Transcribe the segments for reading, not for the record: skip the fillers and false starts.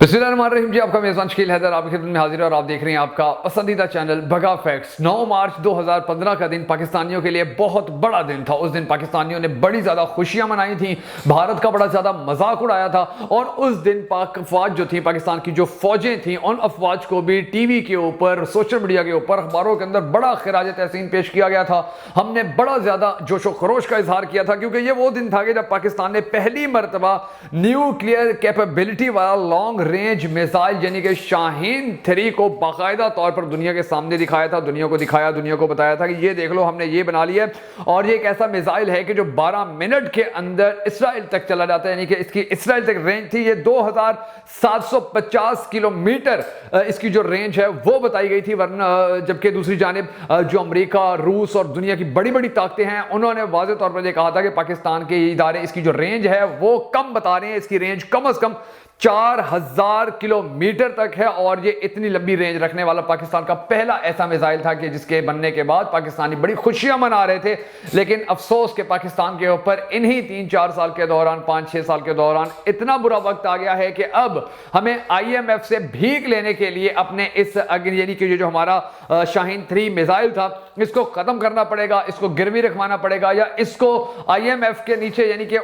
बिस्मिल्लाहिर्रहमानिर्रहीम जी, आपका मेज़बान शकील हैदर आपकी खिदमत में हाजिर है और आप देख रहे हैं आपका पसंदीदा चैनल बगा फैक्ट्स। 9 मार्च 2015 का दिन पाकिस्तानियों के लिए बहुत बड़ा दिन था। उस दिन पाकिस्तानियों ने बड़ी ज़्यादा खुशियां मनाई थी, भारत का बड़ा ज़्यादा मजाक उड़ाया था और उस दिन पाक अफवाज जो थी, पाकिस्तान की जो फौजें थी, उन अफवाज को भी टीवी के ऊपर, सोशल मीडिया के ऊपर, अखबारों के अंदर बड़ा खिराज तहसीन पेश किया गया था। हमने बड़ा ज़्यादा जोशो खरोश का इजहार किया था क्योंकि ये वो दिन था कि जब पाकिस्तान ने पहली मरतबा न्यूक्लियर कैपेबिलिटी वाला लॉन्ग रेंज मिसाइल यानी कि शाहीन 3 को बाकायदा तौर पर दुनिया के सामने दिखाया था, दुनिया को दिखाया, दुनिया को बताया था कि ये देख लो हमने ये बना लिया है। और ये एक ऐसा मिसाइल है कि जो 12 मिनट के अंदर इसराइल तक चला जाता है, यानी कि इसकी इसराइल तक रेंज थी ये 2750 किलोमीटर इसकी जो रेंज है वो बताई गई थी। वरना जबकि दूसरी जानिब जो अमेरिका, रूस और दुनिया की बड़ी बड़ी ताकतें हैं उन्होंने वाज़ेह तौर पर यह कहा था कि पाकिस्तान के इदारे इसकी जो रेंज है वो कम बता रहे हैं, इसकी रेंज कम से कम 4000 किलोमीटर तक है। और ये इतनी लंबी रेंज रखने वाला पाकिस्तान का पहला ऐसा मिसाइल था कि जिसके बनने के बाद पाकिस्तानी बड़ी खुशियां मना रहे थे। लेकिन अफसोस के पाकिस्तान के ऊपर इन्हीं 3-4 साल के दौरान, 5-6 साल के दौरान इतना बुरा वक्त आ गया है कि अब हमें IMF से भीख लेने के लिए अपने इस यानी कि जो हमारा शाहीन 3 मिसाइल था इसको खत्म करना पड़ेगा, इसको गिरवी रखवाना पड़ेगा या इसको IMF के नीचे यानी कि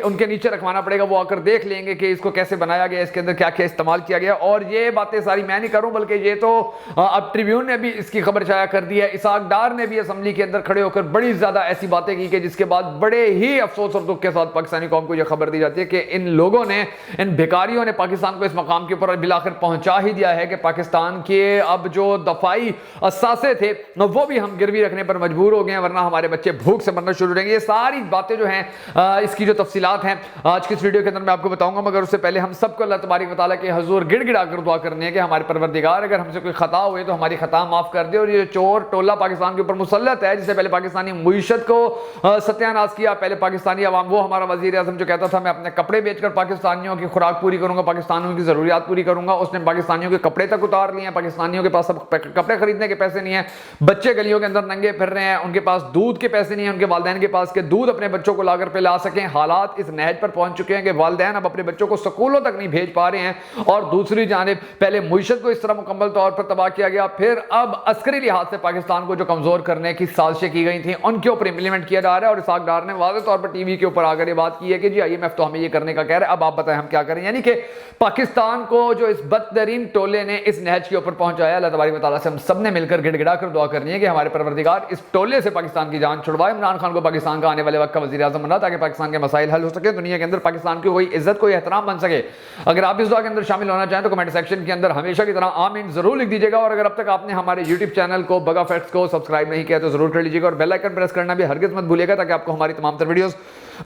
उनके नीचे रखवाना पड़ेगा। वो आकर देख लेंगे कि इसको कैसे बनाया गया, इसके अंदर क्या क्या इस्तेमाल किया गया। और ये बातें सारी मैं नहीं करूं बल्कि ये तो अब ट्रिब्यून ने भी इसकी खबर छाया कर दी है। इसाक डार ने भी असेंबली के अंदर खड़े होकर बड़ी ज्यादा ऐसी बातें की कि जिसके बाद बड़े ही अफसोस और दुख के साथ पाकिस्तानी कौम को यह खबर दी जाती है कि इन लोगों ने, इन भिखारियों ने पाकिस्तान को इस मकाम के ऊपर बिलाखिर पहुंचा ही दिया है कि पाकिस्तान के अब जो दफाई असासे थे वो भी हम गिरवी रखने पर मजबूर हो गए हैं, वरना हमारे बच्चे भूख से मरना शुरू हो जाएंगे। ये सारी बातें जो हैं इसकी जो तफसीलात हैं आज की इस वीडियो के अंदर मैं आपको बताऊंगा। मगर उससे पहले हम सबको अल्लाह तबारक व तआला के हुजूर गिड़गिड़ा कर दुआ करनी है कि हमारे परवरदिगार अगर हमसे कोई खता हुए तो हमारी खता माफ कर दे। और ये चोर टोला पाकिस्तान के ऊपर मुसल्लत है, जिससे पहले पाकिस्तानी मुईशत को सत्यानाश किया, पहले पाकिस्तानी अवाम, वो हमारा वजीर आज़म जो कहता था मैं अपने कपड़े बेचकर पाकिस्तानियों की खुराक पूरी करूंगा, पाकिस्तानियों की जरूरियात पूरी करूंगा, उसने पाकिस्तानियों के कपड़े तक उतार लिए हैं। पाकिस्तानियों के पास अब कपड़े खरीदने के पैसे नहीं है, बच्चे गलियों के अंदर नंगे फिर रहे हैं, उनके पास दूध के पैसे नहीं है, उनके वालिदैन के पास के दूध अपने बच्चों को लाकर पिला सकें। हालात इस नहज पर पहुंच चुके हैं कि वालिदैन अब अपने बच्चों को स्कूलों तक नहीं भेज पा रहे हैं। और दूसरी जानिब पहले मुईशत को इस तरह मुकम्मल तौर पर तबाह किया गया, फिर अब अस्करी लिहाज से पाकिस्तान को जो कमजोर करने की साजिशें की गई थी उनके ऊपर इंप्लीमेंट किया जा रहा है। और इसाक डार ने वाज़ेह तौर पर टीवी के ऊपर आकर ये बात की है कि जी IMF तो हमें ये करने का कह रहा है, अब आप बताएं हम क्या करें। यानी कि पाकिस्तान को जो इस बदतरीन टोले ने इस नहज के ऊपर पहुंचाया, अल्लाह तबारक व तआला से हम सब ने मिलकर गिड़गिड़ा कर दुआ करनी है कि हमारे परवरदिगार इस टोले से पाकिस्तान की जान छुड़वाए, इमरान खान को पाकिस्तान का आने वाले वक्त का वज़ीर आज़म बना ताकि पाकिस्तान के मसाइल हल हो सके, दुनिया के अंदर पाकिस्तान की कोई इज्जत, कोई एहतराम बन सके। अगर आप इस दुआ के अंदर शामिल होना चाहें तो कमेंट सेक्शन के अंदर हमेशा की तरह आमीन जरूर लिख दीजिएगा। और अगर अब तक आपने हमारे यूट्यूब चैनल को बगा फैक्ट्स को सब्सक्राइब नहीं किया तो जरूर कर लीजिएगा और बेल आइकन प्रेस करना भी हरगिज मत भूलिएगा ताकि आपको हमारी तमाम तर वीडियोस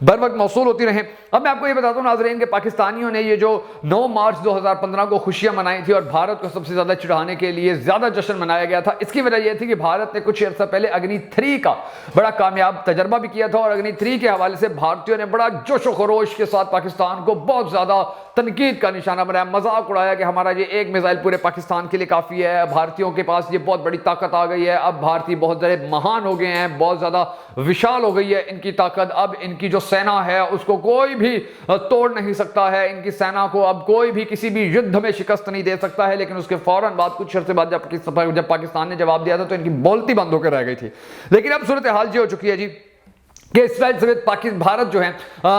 बर वक्त मौसूल होती रहें। अब मैं आपको ये बताता हूँ नाज़रीन कि पाकिस्तानियों ने ये जो 9 मार्च 2015 को खुशियां मनाई थी और भारत को सबसे ज्यादा चिढ़ाने के लिए ज्यादा जश्न मनाया गया था, इसकी वजह यह थी कि भारत ने कुछ अर्सा पहले अग्नि 3 का बड़ा कामयाब तजर्बा भी किया था। और अग्नि 3 के हवाले से भारतीयों ने बड़ा जोशो खरोश के साथ पाकिस्तान को बहुत ज्यादा तनकीद का निशाना बनाया, मजाक उड़ाया कि हमारा ये एक मिसाइल पूरे पाकिस्तान के लिए काफी है, भारतीयों के पास ये बहुत बड़ी ताकत आ गई है, अब भारतीय बहुत ज्यादा महान हो गए हैं, बहुत ज्यादा विशाल हो गई है इनकी ताकत, अब इनकी जो सेना है उसको कोई भी तोड़ नहीं सकता है, इनकी सेना को अब कोई भी किसी भी युद्ध में शिकस्त नहीं दे सकता है। लेकिन उसके फौरन बाद, कुछ अर्से बाद जब पाकिस्तान ने जवाब दिया था तो इनकी बोलती बंद होकर रह गई थी। लेकिन अब सूरत हाल ये हो चुकी है जी कि इसराइल समेत पाकिस्तान, भारत जो है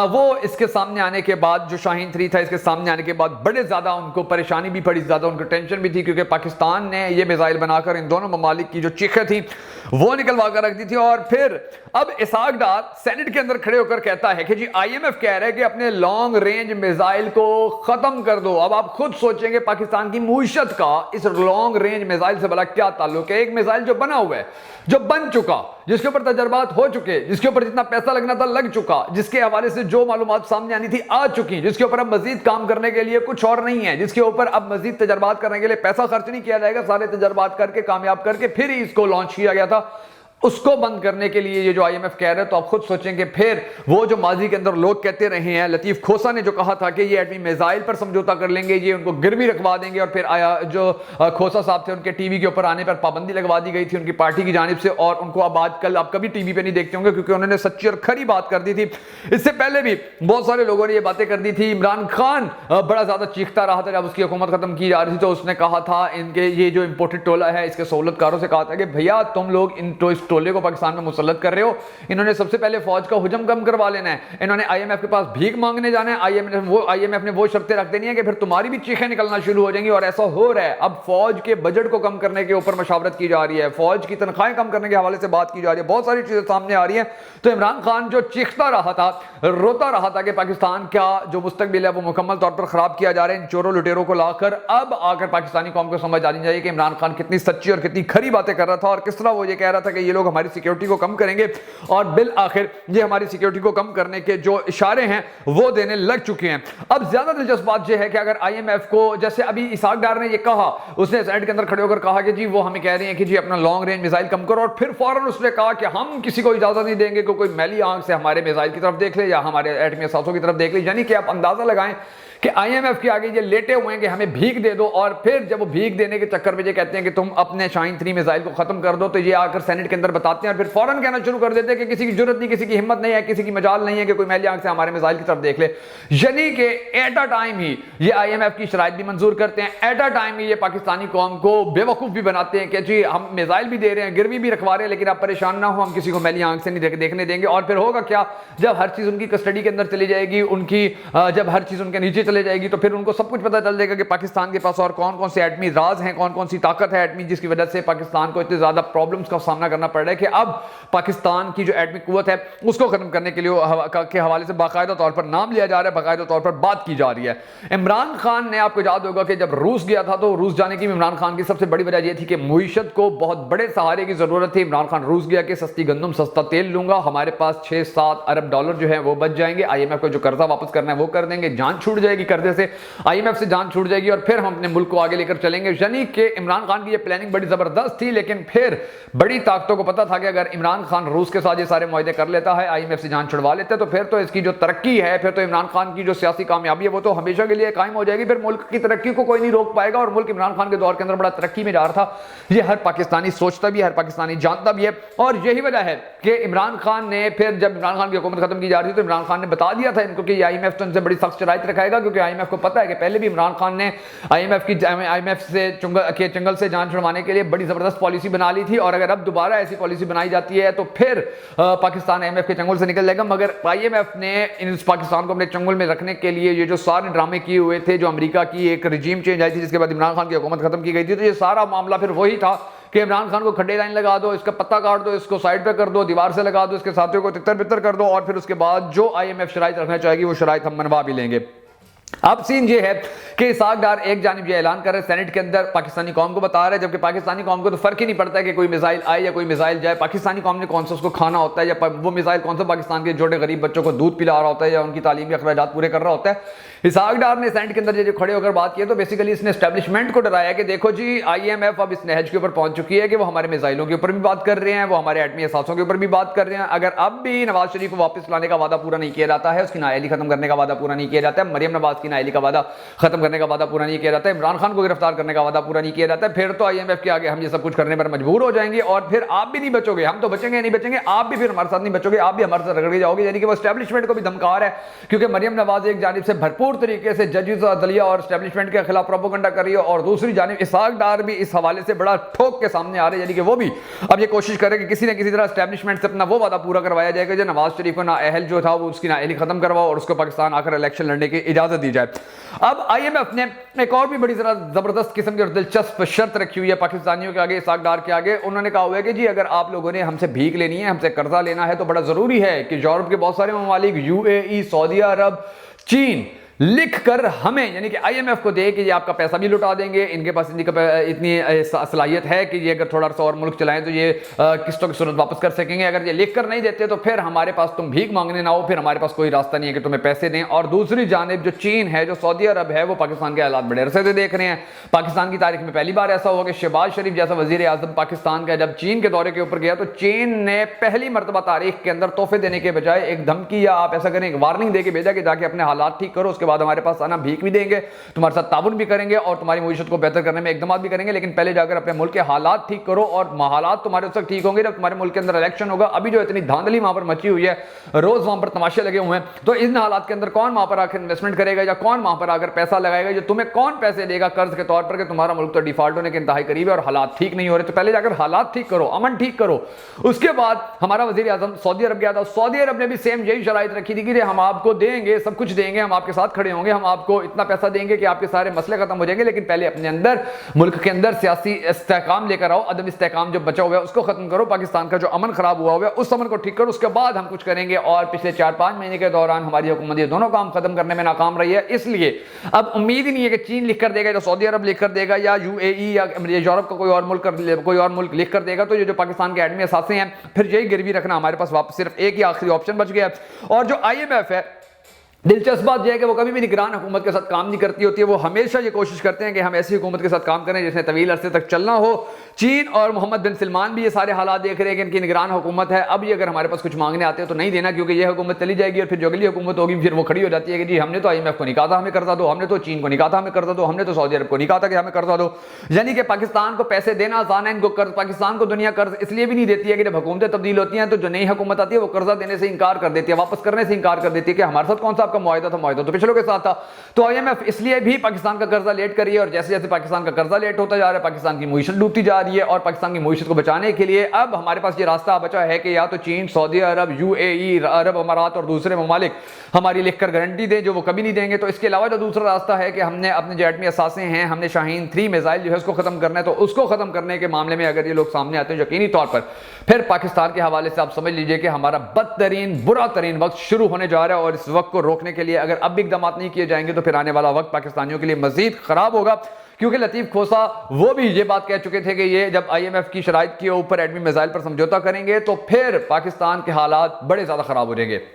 वो इसके सामने आने के बाद, जो शाहीन 3 था इसके सामने आने के बाद बड़े ज़्यादा उनको परेशानी भी पड़ी, ज़्यादा उनको टेंशन भी थी क्योंकि पाकिस्तान ने ये मिसाइल बनाकर इन दोनों ममालिक की जो चीखें थी वो निकलवा कर रख दी थी। और फिर अब इसाक डार सेनेट के अंदर खड़े होकर कहता है कि जी IMF कह रहा है कि अपने लॉन्ग रेंज मिसाइल को खत्म कर दो। अब आप खुद सोचेंगे पाकिस्तान की मुईशत का इस लॉन्ग रेंज मिसाइल से भला क्या ताल्लुक है। एक मिसाइल जो बना हुआ है, जो बन चुका, जिसके ऊपर तजर्बात हो चुके, जिसके ऊपर जितना पैसा लगना था लग चुका, जिसके हवाले से जो मालूमात सामने आनी थी आ चुकी, जिसके ऊपर अब मजीद काम करने के लिए कुछ और नहीं है, जिसके ऊपर अब मजीद तजर्बात करने के लिए पैसा खर्च नहीं किया जाएगा, सारे तजर्बात करके कामयाब करके फिर ही इसको लॉन्च किया गया था। اس کو بند کرنے کے لیے یہ جو آئی ایم ایف کہہ رہے ہیں، تو آپ خود سوچیں کہ پھر وہ جو ماضی کے اندر لوگ کہتے رہے ہیں، لطیف کھوسا نے جو کہا تھا کہ یہ ایٹمی میزائل پر سمجھوتا کر لیں گے، یہ ان کو گروی رکھوا دیں گے، اور پھر آیا جو کھوسا صاحب تھے ان کے ٹی وی کے اوپر آنے پر پابندی لگوا دی گئی تھی ان کی پارٹی کی جانب سے، اور ان کو اب آج کل آپ کبھی ٹی وی پہ نہیں دیکھتے ہوں گے کیونکہ انہوں نے سچی اور کھری بات کر دی تھی۔ اس سے پہلے بھی بہت سارے لوگوں نے یہ باتیں کر دی تھی۔ عمران خان بڑا زیادہ چیختا رہا تھا جب اس کی حکومت ختم کی جا رہی تھی، تو اس نے کہا تھا ان کے یہ جو امپورٹڈ ٹولہ ہے اس کے سہولت کاروں سے کہا تھا کہ بھیا تم لوگ اس ٹولے کو پاکستان میں مسلط کر رہے ہو، انہوں نے سب سے پہلے فوج کا حجم کم کروا لینا ہے، انہوں نے آئی ایم ایف کے پاس بھیک مانگنے جانا ہے، آئی ایم ایف نے وہ شرطیں رکھ دینی ہے کہ پھر تمہاری بھی چیخیں نکلنا شروع ہو جائیں گی، اور ایسا ہو رہا ہے۔ اب فوج کے بجٹ کو کم کرنے کے اوپر مشاورت کی جا رہی ہے، فوج کی تنخواہیں کم کرنے کے حوالے سے بات کی جا رہی ہے، بہت ساری چیزیں سامنے آ رہی ہیں۔ تو عمران خان جو چیختا رہا تھا، روتا رہا تھا کہ پاکستان کا جو مستقبل ہے وہ مکمل طور پر خراب کیا جا رہا ہے ان چوروں لٹیروں کو لا کر، اب آ کر پاکستانی قوم کو سمجھ آنی چاہیے کہ عمران خان کتنی سچی اور کتنی کھری باتیں کر رہا تھا، اور کس طرح وہ یہ کہہ رہا تھا کہ یہ لوگ ہماری سیکیورٹی کو کم کریں گے، اور بالآخر یہ ہماری سیکیورٹی کو کم کرنے کے جو اشارے ہیں وہ دینے لگ چکے ہیں۔ اب زیادہ دلچسپ بات یہ ہے کہ اگر آئی ایم ایف کو، جیسے ابھی اسحاق ڈار نے یہ کہا، اس نے سینیٹ کے اندر کھڑے ہو کر کہا کہ جی وہ ہمیں کہہ رہے ہیں کہ جی اپنا لانگ رینج میزائل کم کرو، اور پھر فوراً اس نے کہا کہ ہم کسی کو اجازت نہیں دیں گے کہ کوئی میلی آنکھ سے ہمارے میزائل کی طرف دیکھ لے یا ہمارے ایٹمی اثاثوں کی طرف دیکھ لے۔ یعنی کہ آپ اندازہ لگائیں کہ آئی ایم ایف کے آگے یہ لیٹے ہوئے ہیں کہ ہمیں بھیک دے دو، اور پھر جب وہ بھیک دینے کے چکر میں یہ کہتے ہیں کہ تم اپنے شاہین 3 میزائل کو ختم کر دو، تو یہ آ کر سینیٹ کے اندر بتاتے ہیں اور پھر فوراً کہنا شروع کر دیتے ہیں کہ کسی کی جرت نہیں، کسی کی ہمت نہیں ہے، کسی کی مجال نہیں ہے کہ کوئی میلی آنکھ سے ہمارے میزائل کی طرف دیکھ لے۔ یعنی کہ ایٹ اے ٹائم ہی یہ آئی ایم ایف کی شرائط بھی منظور کرتے ہیں، ایٹ اے ٹائم ہی یہ پاکستانی قوم کو بے وقوف بھی بناتے ہیں کہ جی ہم میزائل بھی دے رہے ہیں، گروی بھی رکھوا رہے ہیں، لیکن آپ پریشان نہ ہو، ہم کسی کو میلی آنکھ سے نہیں دیکھنے دیں گے۔ اور پھر ہوگا کیا، جب ہر چیز ان کی کسٹڈی کے اندر چلی جائے گی، ان کی جب ہر چیز ان کے نیچے چلے جائے گی، تو پھر ان کو سب کچھ پتہ چل جائے گا کہ پاکستان کے پاس اور کون کون سے ایٹمی راز ہیں، کون کون سی طاقت ہے ایٹمی، جس کی وجہ سے پاکستان کو اتنے زیادہ پرابلمز کا سامنا کرنا پڑ رہا ہے کہ اب پاکستان کی جو ایٹمی قوت ہے اس کو ختم کرنے کے لیے کے حوالے سے باقاعدہ طور پر نام لیا جا رہا ہے، باقاعدہ طور پر بات کی جا رہی ہے۔ عمران خان نے، آپ کو یاد ہوگا کہ جب روس گیا تھا تو روس جانے کی عمران خان کی سب سے بڑی وجہ یہ تھی کہ معیشت کو بہت بڑے سہارے کی ضرورت تھی۔ عمران خان روس گیا کہ سستی گندم سستا تیل لوں گا، ہمارے پاس 6-7 ارب ڈالر جو ہیں وہ بچ جائیں گے، آئی ایم ایف کو جو قرضہ واپس کرنا ہے وہ کر دیں گے، جان چھوٹ جائے گی قرضے سے، آئی ایم ایف سے جان چھوٹ جائے گی، اور پھر ہم اپنے ملک کو آگے لے کر چلیں گے۔ یعنی کہ عمران خان کی یہ پلاننگ بڑی زبردست تھی، لیکن پھر بڑی طاقتوں کو پتا تھا کہ اگر عمران خان روس کے ساتھ یہ سارے معاہدے کر لیتا ہے، آئی ایم ایف سے جان چھڑوا لیتا ہے، تو پھر تو اس کی جو ترقی ہے، پھر تو عمران خان کی جو سیاسی کامیابی ہے وہ تو ہمیشہ کے لیے قائم ہو جائے گی، پھر ملک کی ترقی کو کوئی نہیں روک پائے گا، اور ملک عمران خان کے دور کے اندر بڑا ترقی میں جا رہا تھا۔ یہ ہر پاکستانی سوچتا بھی ہے، ہر پاکستانی جانتا بھی ہے، اور یہی وجہ ہے کہ عمران خان نے پھر جب عمران خان کی حکومت ختم کی جا رہی تھی تو عمران خان نے بتا دیا تھا ان کو کہ یہ آئی ایم ایف تو ان سے بڑی سخت شرائط رکھائے گا، کیونکہ آئی ایم ایف کو پتا ہے کہ پہلے بھی عمران خان نے آئی ایم ایف سے چنگل سے جان چھڑوانے کے لیے بڑی زبردست پالیسی بنا لی تھی، اور اگر اب دوبارہ ایسی پالیسی بنائی جاتی ہے تو پھر پاکستان آئی ایم ایف کے چنگل سے نکل جائے گا۔ مگر آئی ایم ایف نے پاکستان کو اپنے چنگل میں رکھنے کے لیے یہ جو سارے ڈرامے کیے ہوئے تھے، جو امریکہ کی ایک رجیم چینج آئی تھی جس کے بعد عمران خان کی حکومت ختم کی گئی تھی، تو یہ سارا معاملہ پھر وہی تھا کہ عمران خان کو کھڈے لائن لگا دو، اس کا پتہ کاٹ دو، اس کو سائڈ پہ کر دو، دیوار سے لگا دو، اس کے ساتھیوں کو تتر بتر کر دو، اور پھر اس کے بعد جو آئی ایم ایف شرائط رکھنا چاہے گی وہ شرائط ہم منوا بھی لیں گے۔ اب سین یہ ہے کہ اسحاق ڈار ایک جانب یہ اعلان کر رہے سینٹ کے اندر پاکستانی قوم کو بتا رہے ہیں، جبکہ پاکستانی قوم کو تو فرق ہی نہیں پڑتا ہے کہ کوئی میزائل آئے یا کوئی میزائل جائے، پاکستانی قوم نے کون سا اس کو کھانا ہوتا ہے، یا وہ میزائل کون سا پاکستان کے چھوٹے غریب بچوں کو دودھ پلا رہا ہوتا ہے یا ان کی تعلیمی اخراجات پورے کر رہا ہوتا ہے۔ اسحاق ڈار نے سینٹ کے اندر جو کھڑے ہو کر بات کی تو بیسیکلی اس نے اسٹیبلشمنٹ کو ڈرایا کہ دیکھو جی آئی ایم ایف اب اس نہج کے اوپر پہنچ چکی ہے کہ وہ ہمارے میزائلوں کے اوپر بھی بات کر رہے ہیں، وہ ہمارے ایٹمی اثاثوں کے اوپر بھی بات کر رہے ہیں، اگر اب بھی نواز شریف کو واپس لانے کا وعدہ پورا نہیں کیا جاتا ہے، اس کی نااہلی ختم کرنے کا وعدہ پورا نہیں کیا جاتا ہے، مریم نواز کی نااہلی کا وعدہ ختم کرنے کا وعدہ پورا نہیں کیا جاتا ہے، عمران خان کو گرفتار کرنے کا وعدہ پورا نہیں کیا جاتا ہے، پھر تو آئی ایم ایف کے آگے ہم یہ سب کچھ کرنے پر مجبور ہو جائیں گے، اور پھر آپ بھی نہیں بچو گے، ہم تو بچیں گے نہیں بچیں گے، آپ بھی پھر ہمارے ساتھ نہیں بچو گے، آپ بھی ہمارے ساتھ رگڑ کے جاؤ گے۔ یعنی کہ وہ اسٹیبلشمنٹ کو بھی دھمکا رہا ہے، کیونکہ مریم نواز ایک جانب سے بھرپور طریقے سے ججز عدلیہ اور اسٹیبلشمنٹ کے خلاف پروپیگنڈا کر رہی ہے، اور دوسری جانب اسحاق ڈار بھی اس حوالے سے بڑا ٹھوک کے سامنے آ رہے ہیں، یعنی کہ وہ بھی اب یہ کوشش کرے کہ کسی نہ کسی طرح اسٹیبلشمنٹ سے اپنا وہ وعدہ پورا کروایا جائے گا جو نواز شریف کو نااہل جو تھا وہ اس کی نااہلی ختم کرواؤ اور اس کو پاکستان آ کر الیکشن لڑنے کی اجازت دی جائے۔ اب آئی ایم ایف نے ایک اور بھی بڑی زبردست قسم کی اور دلچسپ شرط رکھی ہوئی ہے پاکستانیوں کے آگے، اسحاق ڈار کے آگے۔ انہوں نے کہا ہوا ہے کہ جی اگر آپ لوگوں نے ہم سے بھیک لینی ہے، ہم سے قرضہ لینا ہے، تو بڑا ضروری ہے کہ یورپ کے بہت سارے ممالک، یو اے ای، سعودی عرب، چین، लिख कर हमें यानी कि IMF को दे कि ये आपका पैसा भी लुटा देंगे, इनके पास इतनी सलाहियत है कि ये अगर थोड़ा सा और मुल्क चलाएं तो ये किस्तों की सूरत वापस कर सकेंगे। अगर ये लिख कर नहीं देते तो फिर हमारे पास तुम भीख मांगने ना हो, फिर हमारे पास कोई रास्ता नहीं है कि तुम्हें पैसे दें। और दूसरी जानिब जो चीन है, जो सऊदी अरब है, वो पाकिस्तान के हालात बड़े अरसे से देख रहे हैं। पाकिस्तान की तारीख में पहली बार ऐसा हुआ कि शहबाज शरीफ जैसा वजीर आजम पाकिस्तान का जब चीन के दौरे के ऊपर गया तो चीन ने पहली मरतबा तारीख के अंदर तोहफे देने के बजाय एक धमकी या आप ऐसा करें एक वार्निंग देके भेजा कि जाके अपने हालात ठीक करो, उसके बाद हमारे पास आना, भीख भी देंगे, तुम्हारे साथ ताउन भी करेंगे और तुम्हारी मईशत को बेहतर करने में इकदाम भी करेंगे, लेकिन पहले जाकर अपने मुल्क के हालात ठीक करो। और हालात तुम्हारे उस वक्त ठीक होंगे जब तुम्हारे मुल्क के अंदर इलेक्शन होगा। अभी जो इतनी धांधली वहां पर मची हुई है, रोज वहां पर तमाशे लगे हुए हैं, तो इन हालात के अंदर कौन वहां पर आकर इन्वेस्टमेंट करेगा या कौन वहां पर आकर पैसा लगाएगा? जो तुम्हें कौन पैसे देगा कर्ज के तौर पर कि तुम्हारा मुल्क तो डिफॉल्ट होने के इंतहाई करीब है और हालात ठीक नहीं हो रहे? तो पहले जाकर हालात ठीक करो, अमन ठीक करो। उसके बाद हमारा वजीर आजम सऊदी अरब गया था, सऊदी अरब ने भी सेम यही शराइत रखी थी कि हम आपको देंगे, सब कुछ देंगे, हम आपके साथ खड़े होंगे, हम आपको इतना पैसा देंगे कि आपके सारे मसले खत्म हो जाएंगे, लेकिन पहले अपने अंदर मुल्क के अंदर सियासी इस्तेहकाम लेकर आओ, अदम इस्तेहकाम जो बचा हुआ है उसको खत्म करो, पाकिस्तान का जो अमन खराब हुआ है उस अमन को ठीक करो, उसके बाद हम कुछ करेंगे। और पिछले 4-5 महीने के दौरान हमारी हुकूमत ये दोनों काम खत्म करने में नाकाम रही है। इसलिए अब उम्मीद ही नहीं है कि चीन लिख कर देगा, या सऊदी अरब लिख कर देगा, या UAE या यूरोप का कोई और मुल्क लिख कर देगा। तो ये जो पाकिस्तान के एडमी असासे हैं, फिर यही गिरवी रखना हमारे पास वापस सिर्फ एक ही आखिरी ऑप्शन बच गया। और जो IMF है, दिलचस्प बात यह है कि वो कभी भी निगरान हुकूमत के साथ काम नहीं करती होती है। वो हमेशा ये कोशिश करते हैं कि हम ऐसी हुकूमत के साथ काम करें जिसने तवील अरसे तक चलना हो। चीन और मोहम्मद बिन सलमान भी ये सारे हालात देख रहे हैं कि इनकी निगरान हुकूमत है। अब ये अगर हमारे पास कुछ मांगने आते हैं तो नहीं देना, क्योंकि ये हुकूमत चली जाएगी और फिर जो अगली हुकूमत होगी फिर वो खड़ी हो जाती है कि जी हमने तो IMF को नहीं कहा था हमें कर्जा दो, हमने तो चीन को नहीं कहा था हमें कर्जा दो, हमने तो सऊदी अरब को नहीं कहा था कि हमें कर्जा दो। यानी कि पाकिस्तान को पैसे देना आसान है, इनको कर्ज, पाकिस्तान को दुनिया कर्ज इसलिए भी नहीं देती है कि जब हुकूमतें तब्दील होती हैं तो जो नई हुकूमत आती है वो कर्जा देने से इंकार कर देती है, वापस करने से इंकार कर देती है कि हमारे साथ कौन सा आपका मुआहदा था, मुआहदा तो पिछलों के साथ था। तो IMF इसलिए भी पाकिस्तान का कर्जा लेट कर रही है, और जैसे जैसे पाकिस्तान का कर्जा लेट होता जा रहा है पाकिस्तान की मईशत डूबती जा रही है। और पाकिस्तान की मईशत को बचाने के लिए अब हमारे पास ये रास्ता बचा है कि या तो चीन, सऊदी अरब, UAE, अरब अमारात और दूसरे ममालिक हमारी लिखकर गारंटी दें, जो वो कभी नहीं देंगे। तो इसके अलावा जो दूसरा रास्ता है कि हमने अपने जो एटमी असासे हैं, हमने शाहीन 3 मिसाइल जो है उसको खत्म करना है। तो उसको खत्म करने के मामले में अगर ये लोग सामने आते हैं यकीनी तौर पर, फिर पाकिस्तान के हवाले से आप समझ लीजिए कि हमारा बदतरीन बुरा तरीन वक्त शुरू होने जा रहा है। और इस वक्त को रोकने के लिए अगर अब भी इकदाम नहीं किए जाएंगे तो फिर आने वाला वक्त पाकिस्तानियों के लिए मजीद खराब होगा। क्योंकि लतीफ खोसा वो भी ये बात कह चुके थे कि ये जब IMF की शराइत के ऊपर एटमी मिसाइल पर समझौता करेंगे तो फिर पाकिस्तान के हालात बड़े ज्यादा खराब हो जाएंगे।